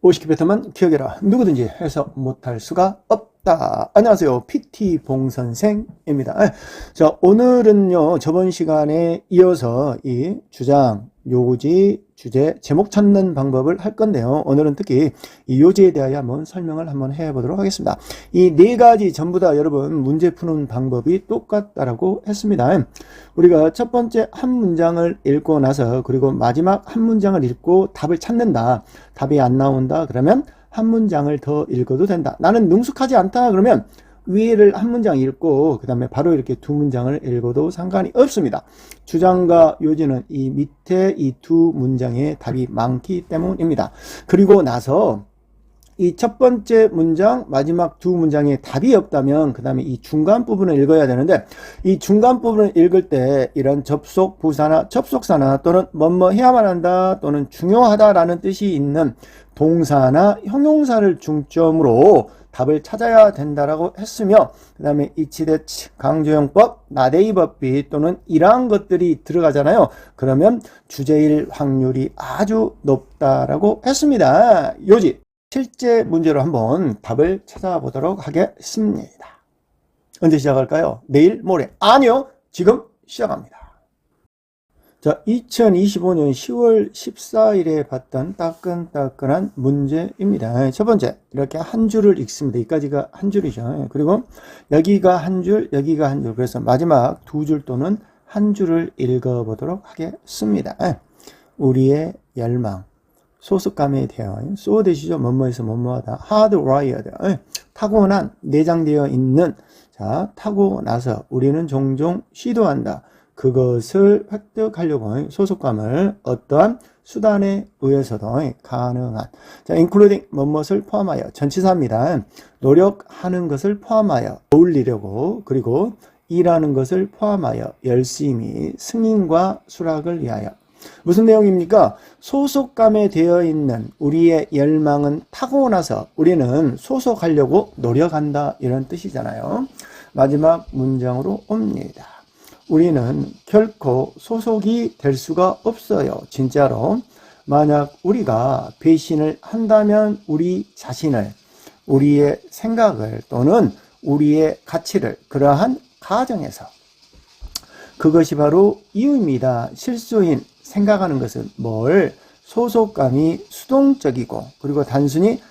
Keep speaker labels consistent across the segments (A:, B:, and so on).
A: 50개 뱉어만 기억해라. 누구든지 해서 못할 수가 없다. 안녕하세요. PT 봉선생입니다. 자, 오늘은요, 저번 시간에 이어서 이 주장, 요지, 주제, 제목 찾는 방법을 할 건데요. 오늘은 특히 이 요지에 대하여 한번 설명을 한번 해보도록 하겠습니다. 이 네 가지 전부 다 여러분 문제 푸는 방법이 똑같다라고 했습니다. 우리가 첫 번째 한 문장을 읽고 나서 그리고 마지막 한 문장을 읽고 답을 찾는다. 답이 안 나온다. 그러면 한 문장을 더 읽어도 된다. 나는 능숙하지 않다. 그러면 위를 한 문장 읽고 그 다음에 바로 이렇게 두 문장을 읽어도 상관이 없습니다. 주장과 요지는 이 밑에 이 두 문장에 답이 많기 때문입니다. 그리고 나서 이 첫 번째 문장, 마지막 두 문장에 답이 없다면 그 다음에 이 중간 부분을 읽어야 되는데 이 중간 부분을 읽을 때 이런 접속 부사나 접속사나 또는 뭐뭐 해야만 한다 또는 중요하다라는 뜻이 있는 동사나 형용사를 중점으로 답을 찾아야 된다라고 했으며 그 다음에 이치대치, 강조용법, 나데이법비 또는 이러한 것들이 들어가잖아요. 그러면 주제일 확률이 아주 높다라고 했습니다. 요지 실제 문제로 한번 답을 찾아보도록 하겠습니다. 언제 시작할까요? 내일, 모레? 아니요. 지금 시작합니다. 자, 2025년 10월 14일에 봤던 따끈따끈한 문제입니다. 첫 번째, 이렇게 한 줄을 읽습니다. 여기까지가 한 줄이죠. 그리고 여기가 한 줄, 여기가 한 줄. 그래서 마지막 두 줄 또는 한 줄을 읽어보도록 하겠습니다. 우리의 열망. 소속감에 대하여 쏘되시죠. 뭐뭐에서 뭐뭐하다. hardwired. 타고난, 내장되어 있는. 자, 타고나서 우리는 종종 시도한다. 그것을 획득하려고 소속감을 어떠한 수단에 의해서도 가능한. 자, including 뭐뭇을 포함하여 전치사입니다. 노력하는 것을 포함하여 어울리려고 그리고 일하는 것을 포함하여 열심히 승인과 수락을 위하여. 무슨 내용입니까? 소속감에 되어 있는 우리의 열망은 타고나서 우리는 소속하려고 노력한다 이런 뜻이잖아요. 마지막 문장으로 옵니다. 우리는 결코 소속이 될 수가 없어요. 진짜로. 만약 우리가 배신을 한다면 우리 자신을, 우리의 생각을 또는 우리의 가치를 그러한 가정에서 그것이 바로 이유입니다. 실수인 생각하는 것은 뭘? 소속감이 수동적이고 그리고 단순히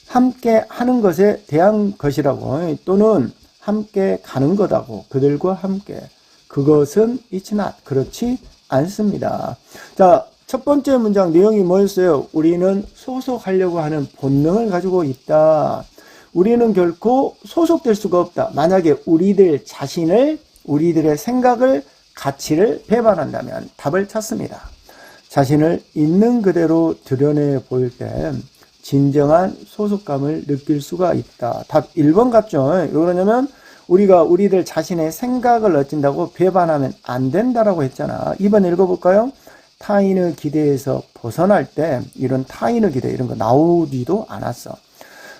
A: 함께 하는 것에 대한 것이라고 또는 함께 가는 거다고 그들과 함께 그것은 it's not 그렇지 않습니다. 자, 첫 번째 문장 내용이 뭐였어요? 우리는 소속하려고 하는 본능을 가지고 있다. 우리는 결코 소속될 수가 없다. 만약에 우리들 자신을 우리들의 생각을 가치를 배반한다면 답을 찾습니다. 자신을 있는 그대로 드러내 보일 때 진정한 소속감을 느낄 수가 있다. 답 1번 같죠? 왜 그러냐면 우리가 우리들 자신의 생각을 어찐다고 배반하면 안 된다라고 했잖아. 2번 읽어볼까요? 타인의 기대에서 벗어날 때 이런 타인의 기대 이런 거 나오지도 않았어.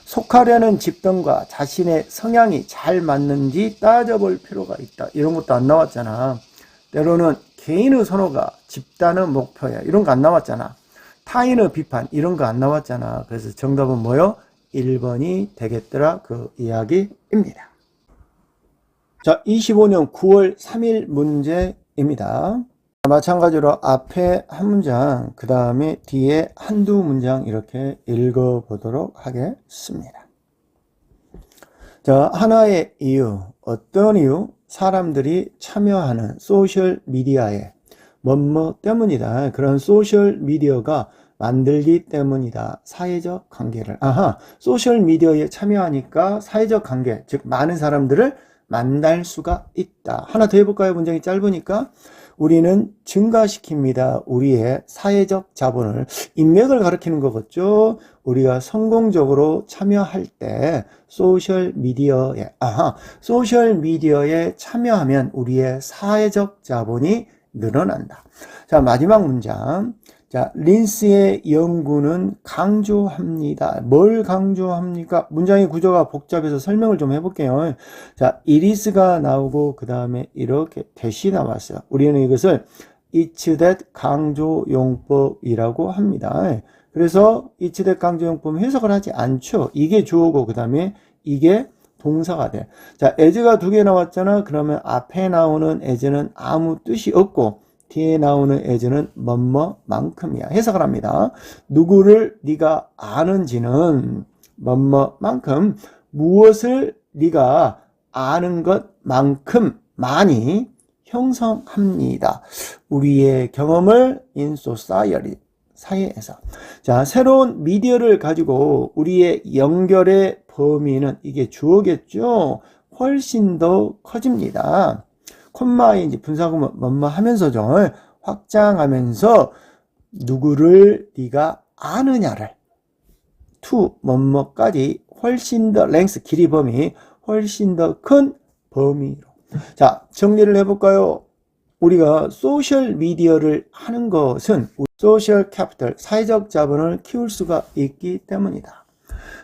A: 속하려는 집단과 자신의 성향이 잘 맞는지 따져볼 필요가 있다. 이런 것도 안 나왔잖아. 때로는 개인의 선호가 집단의 목표야. 이런 거 안 나왔잖아. 타인의 비판 이런 거 안 나왔잖아. 그래서 정답은 뭐요? 1번이 되겠더라. 그 이야기입니다. 자, 25년 9월 3일 문제입니다. 마찬가지로 앞에 한 문장, 그 다음에 뒤에 한두 문장 이렇게 읽어보도록 하겠습니다. 자, 하나의 이유, 어떤 이유? 사람들이 참여하는 소셜 미디어에 뭐뭐 때문이다. 그런 소셜 미디어가 만들기 때문이다. 사회적 관계를. 소셜 미디어에 참여하니까 사회적 관계, 즉 많은 사람들을 만날 수가 있다. 하나 더 해볼까요? 문장이 짧으니까. 우리는 증가시킵니다. 우리의 사회적 자본을. 인맥을 가리키는 거겠죠. 우리가 성공적으로 참여할 때 소셜 미디어에 참여하면 우리의 사회적 자본이 늘어난다. 자, 마지막 문장. 자, 린스의 연구는 강조합니다. 뭘 강조합니까? 문장의 구조가 복잡해서 설명을 좀 해볼게요. 자, 이리스가 나오고 그 다음에 이렇게 대시 나왔어요. 우리는 이것을 it's that 강조용법이라고 합니다. 그래서 이치대 강조용법 해석을 하지 않죠. 이게 주어고 그 다음에 이게 동사가 돼. 자, as가 두 개 나왔잖아. 그러면 앞에 나오는 as는 아무 뜻이 없고 뒤에 나오는 as는 뭐뭐만큼이야. 해석을 합니다. 누구를 네가 아는지는 뭐뭐만큼, 무엇을 네가 아는 것만큼 많이 형성합니다. 우리의 경험을 in society, 사회에서. 자, 새로운 미디어를 가지고 우리의 연결의 범위는, 이게 주어겠죠? 훨씬 더 커집니다. 콤마에 이제 분사구문 뭐뭐 하면서죠. 확장하면서 누구를 네가 아느냐를 to 뭐뭐까지 훨씬 더 랭스, 길이 범위, 훨씬 더 큰 범위로. 자, 정리를 해볼까요? 우리가 소셜 미디어를 하는 것은 소셜 캐피털, 사회적 자본을 키울 수가 있기 때문이다.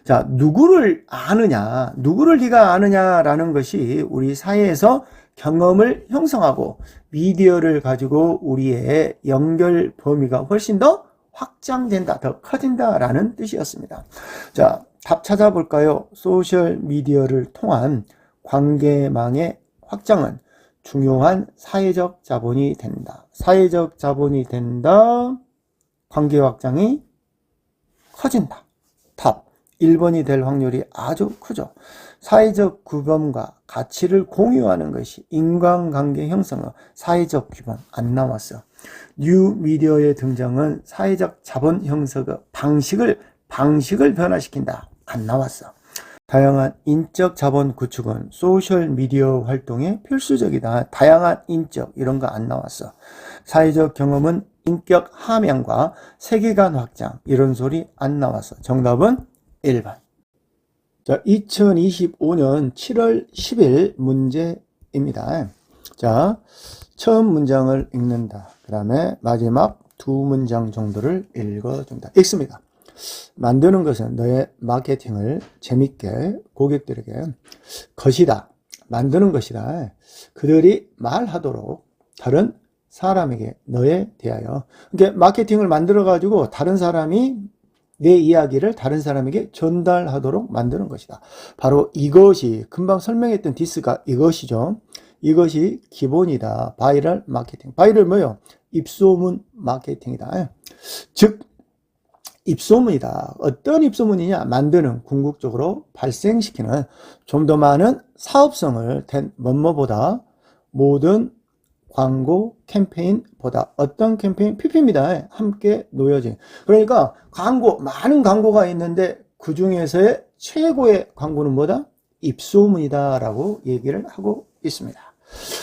A: 자, 누구를 아느냐, 누구를 네가 아느냐라는 것이 우리 사회에서 경험을 형성하고 미디어를 가지고 우리의 연결 범위가 훨씬 더 확장된다, 더 커진다라는 뜻이었습니다. 자, 답 찾아볼까요? 소셜 미디어를 통한 관계망의 확장은 중요한 사회적 자본이 된다. 사회적 자본이 된다. 관계 확장이 커진다. 답 1번이 될 확률이 아주 크죠. 사회적 규범과 가치를 공유하는 것이 인간관계 형성의 사회적 규범 안 나왔어. 뉴 미디어의 등장은 사회적 자본 형성의 방식을 변화시킨다. 안 나왔어. 다양한 인적 자본 구축은 소셜 미디어 활동에 필수적이다. 다양한 인적 이런 거 안 나왔어. 사회적 경험은 인격 함양과 세계관 확장 이런 소리 안 나왔어. 정답은 1번. 자, 2025년 7월 10일 문제입니다. 자, 처음 문장을 읽는다. 그 다음에 마지막 두 문장 정도를 읽어준다. 읽습니다. 만드는 것은 너의 마케팅을 재밌게 고객들에게 것이다. 만드는 것이다. 그들이 말하도록 다른 사람에게 너에 대하여. 그러니까 마케팅을 만들어 가지고 다른 사람이 내 이야기를 다른 사람에게 전달하도록 만드는 것이다. 바로 이것이 금방 설명했던 디스가 이것이죠. 이것이 기본이다. 바이럴 마케팅. 바이럴 뭐요? 입소문 마케팅이다. 즉 입소문이다. 어떤 입소문이냐? 만드는, 궁극적으로 발생시키는 좀 더 많은 사업성을 된 뭐뭐보다 모든 광고 캠페인보다. 어떤 캠페인? PP입니다. 함께 놓여진. 그러니까 광고, 많은 광고가 있는데 그 중에서의 최고의 광고는 뭐다? 입소문이다 라고 얘기를 하고 있습니다.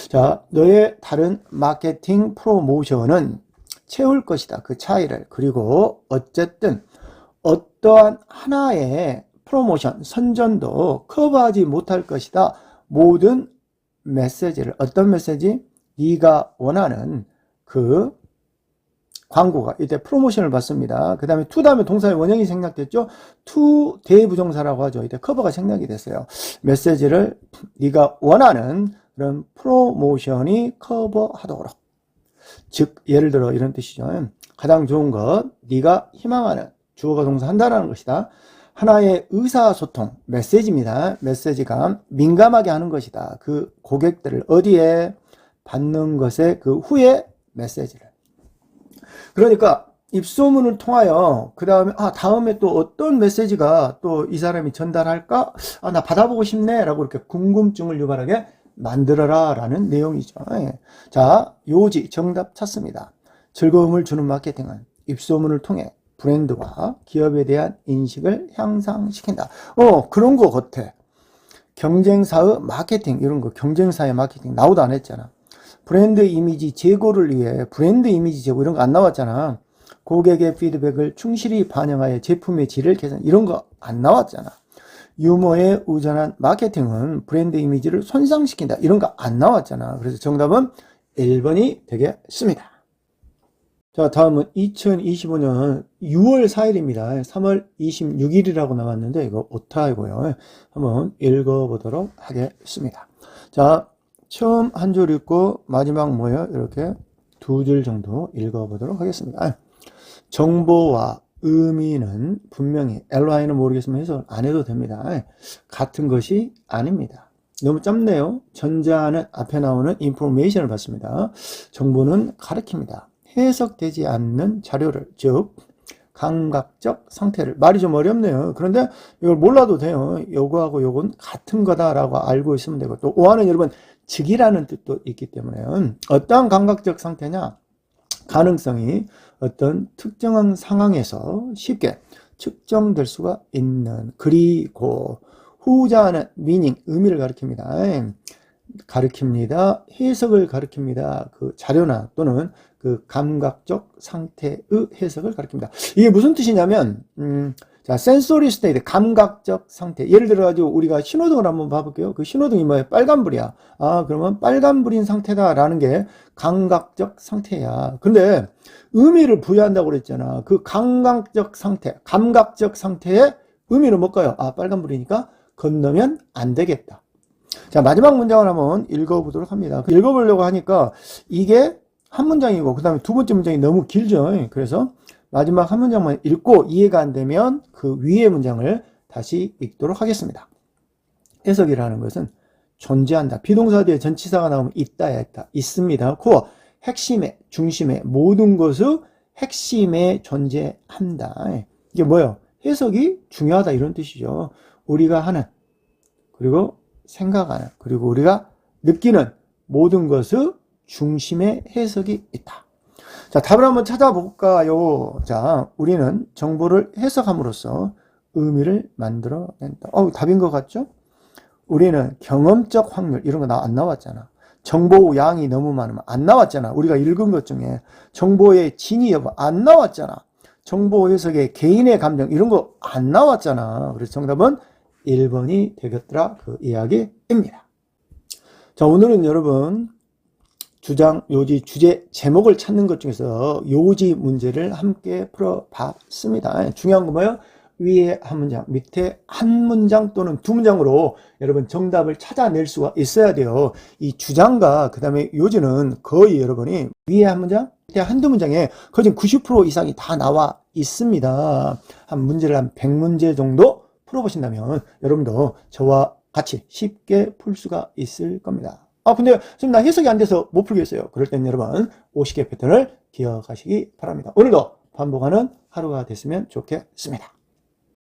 A: 자, 너의 다른 마케팅 프로모션은 채울 것이다. 그 차이를. 그리고 어쨌든 어떠한 하나의 프로모션, 선전도 커버하지 못할 것이다. 모든 메시지를. 어떤 메시지? 네가 원하는 그 광고가. 이때 프로모션을 받습니다. 그 다음에 to 다음에 동사의 원형이 생략됐죠. to 대부정사라고 하죠. 이때 커버가 생략이 됐어요. 메시지를 네가 원하는 그런 프로모션이 커버하도록. 즉 예를 들어 이런 뜻이죠. 가장 좋은 것, 네가 희망하는, 주어가 동사 한다라는 것이다. 하나의 의사소통, 메시지입니다. 메시지가 민감하게 하는 것이다. 그 고객들을 어디에 받는 것에 그 후에 메시지를. 그러니까 입소문을 통하여 그 다음에 다음에 또 어떤 메시지가 또 이 사람이 전달할까? 나 받아보고 싶네 라고 이렇게 궁금증을 유발하게 만들어라 라는 내용이죠. 자, 요지 정답 찾습니다. 즐거움을 주는 마케팅은 입소문을 통해 브랜드와 기업에 대한 인식을 향상시킨다. 그런 거 같아. 경쟁사의 마케팅 이런 거, 경쟁사의 마케팅 나오도 안 했잖아. 브랜드 이미지 제고를 위해 브랜드 이미지 제고 이런 거 안 나왔잖아. 고객의 피드백을 충실히 반영하여 제품의 질을 개선 이런 거 안 나왔잖아. 유머에 우전한 마케팅은 브랜드 이미지를 손상시킨다. 이런 거 안 나왔잖아. 그래서 정답은 1번이 되겠습니다. 자, 다음은 2025년 6월 4일입니다. 3월 26일이라고 나왔는데 이거 오타이고요. 한번 읽어보도록 하겠습니다. 자, 처음 한 줄 읽고 마지막 뭐예요? 이렇게 두 줄 정도 읽어보도록 하겠습니다. 정보와 의미는 분명히 ly는 모르겠으면 해석을 안 해도 됩니다. 같은 것이 아닙니다. 너무 짧네요. 전자는 앞에 나오는 information을 받습니다. 정보는 가리킵니다. 해석되지 않는 자료를, 즉 감각적 상태를. 말이 좀 어렵네요. 그런데 이걸 몰라도 돼요. 요거하고 요건 같은 거다라고 알고 있으면 되고, 또 오하는 여러분 즉이라는 뜻도 있기 때문에 어떠한 감각적 상태냐, 가능성이 어떤 특정한 상황에서 쉽게 측정될 수가 있는. 그리고 후자는 meaning, 의미를 가리킵니다. 해석을 가리킵니다. 그 자료나 또는 그 감각적 상태의 해석을 가리킵니다. 이게 무슨 뜻이냐면, 자, sensory state, 감각적 상태. 예를 들어가지고 우리가 신호등을 한번 봐볼게요. 그 신호등이 뭐예요? 빨간불이야. 아, 그러면 빨간불인 상태다라는 게 감각적 상태야. 근데 의미를 부여한다고 그랬잖아. 그 감각적 상태, 감각적 상태의 의미는 뭘까요? 아, 빨간불이니까 건너면 안 되겠다. 자, 마지막 문장을 한번 읽어보도록 합니다. 읽어보려고 하니까 이게 한 문장이고, 그 다음에 두 번째 문장이 너무 길죠. 그래서 마지막 한 문장만 읽고 이해가 안 되면 그 위의 문장을 다시 읽도록 하겠습니다. 해석이라는 것은 존재한다. 비동사 뒤에 전치사가 나오면 있다야 있다. 있습니다. 코어, 핵심에, 중심에, 모든 것의 핵심에 존재한다. 이게 뭐예요? 해석이 중요하다 이런 뜻이죠. 우리가 하는, 그리고 생각하는, 그리고 우리가 느끼는 모든 것의 중심에 해석이 있다. 자, 답을 한번 찾아볼까요? 자, 우리는 정보를 해석함으로써 의미를 만들어낸다. 답인 것 같죠? 우리는 경험적 확률, 이런 거 안 나왔잖아. 정보 양이 너무 많으면 안 나왔잖아. 우리가 읽은 것 중에 정보의 진위 여부 안 나왔잖아. 정보 해석의 개인의 감정, 이런 거 안 나왔잖아. 그래서 정답은 1번이 되겠더라. 그 이야기입니다. 자, 오늘은 여러분 주장, 요지, 주제, 제목을 찾는 것 중에서 요지 문제를 함께 풀어봤습니다. 중요한 건 뭐예요? 위에 한 문장, 밑에 한 문장 또는 두 문장으로 여러분 정답을 찾아낼 수가 있어야 돼요. 이 주장과 그 다음에 요지는 거의 여러분이 위에 한 문장, 밑에 한두 문장에 거의 90% 이상이 다 나와 있습니다. 한 문제를 한 100문제 정도 풀어보신다면 여러분도 저와 같이 쉽게 풀 수가 있을 겁니다. 근데 지금 나 해석이 안 돼서 못 풀겠어요. 그럴 땐 여러분 50개 패턴을 기억하시기 바랍니다. 오늘도 반복하는 하루가 됐으면 좋겠습니다.